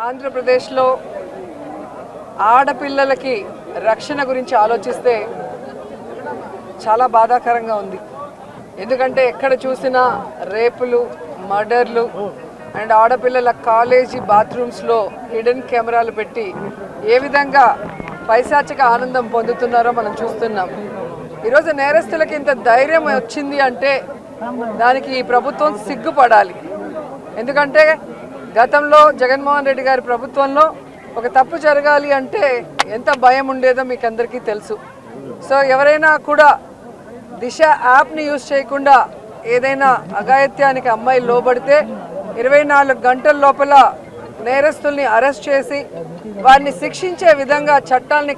ఆంధ్రప్రదేశ్లో ఆడపిల్లలకి రక్షణ గురించి ఆలోచిస్తే చాలా బాధాకరంగా ఉంది. ఎందుకంటే ఎక్కడ చూసినా రేపులు, మర్డర్లు అండ్ ఆడపిల్లల కాలేజీ బాత్రూమ్స్లో హిడెన్ కెమెరాలు పెట్టి ఏ విధంగా పైశాచిక ఆనందం పొందుతున్నారో మనం చూస్తున్నాం. ఈరోజు నేరస్తులకి ఇంత ధైర్యం వచ్చింది అంటే దానికి ఈ ప్రభుత్వం సిగ్గుపడాలి. ఎందుకంటే గతంలో జగన్మోహన్ రెడ్డి గారి ప్రభుత్వంలో ఒక తప్పు జరగాలి అంటే ఎంత భయం ఉండేదో మీకు అందరికీ తెలుసు. సో ఎవరైనా కూడా దిశ యాప్ని యూజ్ చేయకుండా ఏదైనా అఘాయిత్యానికి అమ్మాయిలు లోబడితే 24 గంటల లోపల నేరస్తుల్ని అరెస్ట్ చేసి వారిని శిక్షించే విధంగా చట్టాలని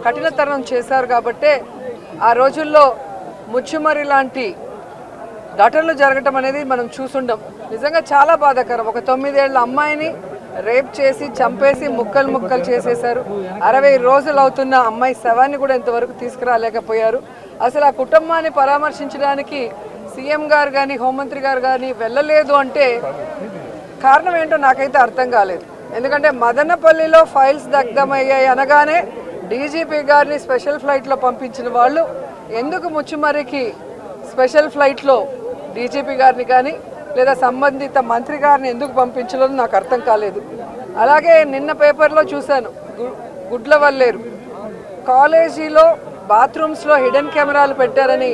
కఠినతరం చేశారు. కాబట్టి ఆ రోజుల్లో ముచ్చుమరి లాంటి ఘటనలు జరగటం అనేది మనం చూసుండం. నిజంగా చాలా బాధాకరం. ఒక 9 ఏళ్ల అమ్మాయిని రేప్ చేసి చంపేసి ముక్కలు చేసేశారు. 60 రోజులు అవుతున్న అమ్మాయి శవాన్ని కూడా ఇంతవరకు తీసుకురాలేకపోయారు. అసలు ఆ కుటుంబాన్ని పరామర్శించడానికి సీఎం గారు కానీ హోంమంత్రి గారు కానీ వెళ్ళలేదు అంటే కారణం ఏంటో నాకైతే అర్థం కాలేదు. ఎందుకంటే మదనపల్లిలో ఫైల్స్ దగ్ధమయ్యాయి అనగానే డీజీపీ గారిని స్పెషల్ ఫ్లైట్లో పంపించిన వాళ్ళు ఎందుకు ముచ్చుమరికి స్పెషల్ ఫ్లైట్లో డీజీపీ గారిని కానీ లేదా సంబంధిత మంత్రి గారిని ఎందుకు పంపించలేదు నాకు అర్థం కాలేదు. అలాగే నిన్న పేపర్లో చూశాను, గుడ్లవల్లేరు కాలేజీలో బాత్రూమ్స్లో హిడెన్ కెమెరాలు పెట్టారని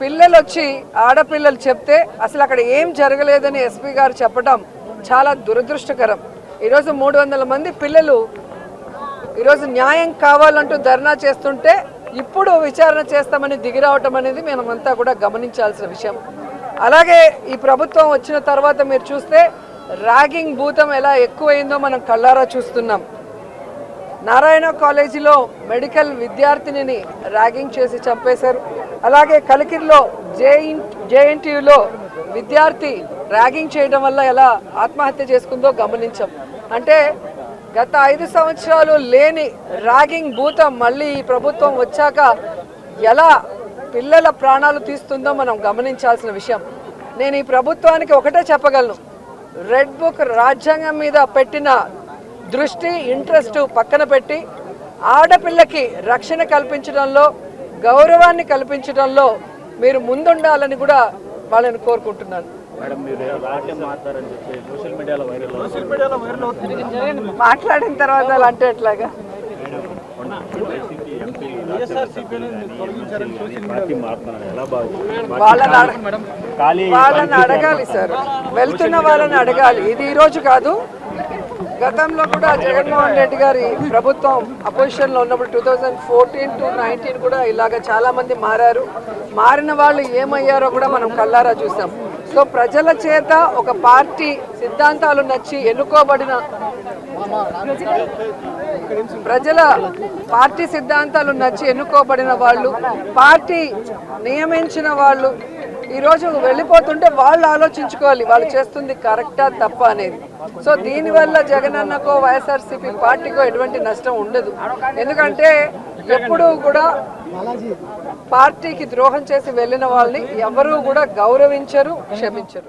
పిల్లలు వచ్చి ఆడపిల్లలు చెప్తే అసలు అక్కడ ఏం జరగలేదని ఎస్పీ గారు చెప్పడం చాలా దురదృష్టకరం. ఈరోజు 300 మంది పిల్లలు ఈరోజు న్యాయం కావాలంటూ ధర్నా చేస్తుంటే ఇప్పుడు విచారణ చేస్తామని దిగిరావటం అనేది మనమంతా కూడా గమనించాల్సిన విషయం. అలాగే ఈ ప్రభుత్వం వచ్చిన తర్వాత మీరు చూస్తే ర్యాగింగ్ భూతం ఎలా ఎక్కువైందో మనం కళ్ళారా చూస్తున్నాం. నారాయణ కాలేజీలో మెడికల్ విద్యార్థినిని ర్యాగింగ్ చేసి చంపేశారు. అలాగే కలికిరిలో జేఎన్టీయూలో విద్యార్థి ర్యాగింగ్ చేయడం వల్ల ఎలా ఆత్మహత్య చేసుకుందో గమనించాం. అంటే గత 5 సంవత్సరాలు లేని ర్యాగింగ్ భూతం మళ్ళీ ఈ ప్రభుత్వం వచ్చాక ఎలా పిల్లల ప్రాణాలు తీస్తుందో మనం గమనించాల్సిన విషయం. నేను ఈ ప్రభుత్వానికి ఒకటే చెప్పగలను, రెడ్ బుక్ రాజ్యాంగం మీద పెట్టిన దృష్టి ఇంట్రెస్ట్ పక్కన పెట్టి ఆడపిల్లకి రక్షణ కల్పించడంలో గౌరవాన్ని కల్పించడంలో మీరు ముందుండాలని కూడా వాళ్ళని కోరుకుంటున్నాను. మాట్లాడిన తర్వాత అలా అంటే ఎట్లాగా వాళ్ళని అడగాలి సార్, వెళ్తున్న వాళ్ళని అడగాలి. ఇది ఈరోజు కాదు, గతంలో కూడా జగన్మోహన్ రెడ్డి గారి ప్రభుత్వం అపోజిషన్లో ఉన్నప్పుడు 2014 to 19 కూడా ఇలాగ చాలామంది మారారు. మారిన వాళ్ళు ఏమయ్యారో కూడా మనం కళ్ళారా చూసాం. సో ప్రజల చేత ఒక పార్టీ సిద్ధాంతాలు నచ్చి ఎన్నుకోబడిన పార్టీ సిద్ధాంతాలు నచ్చి ఎన్నుకోబడిన వాళ్ళు, పార్టీ నియమించిన వాళ్ళు ఈరోజు వెళ్ళిపోతుంటే వాళ్ళు ఆలోచించుకోవాలి వాళ్ళు చేస్తుంది కరెక్టా తప్ప అనేది. సో దీనివల్ల జగనన్నకో వైఎస్ఆర్సీపీ పార్టీకో ఎటువంటి నష్టం ఉండదు. ఎందుకంటే ఎప్పుడూ కూడా పార్టీకి ద్రోహం చేసి వెళ్ళిన వాళ్ళని ఎవరూ కూడా గౌరవించరు, క్షమించరు.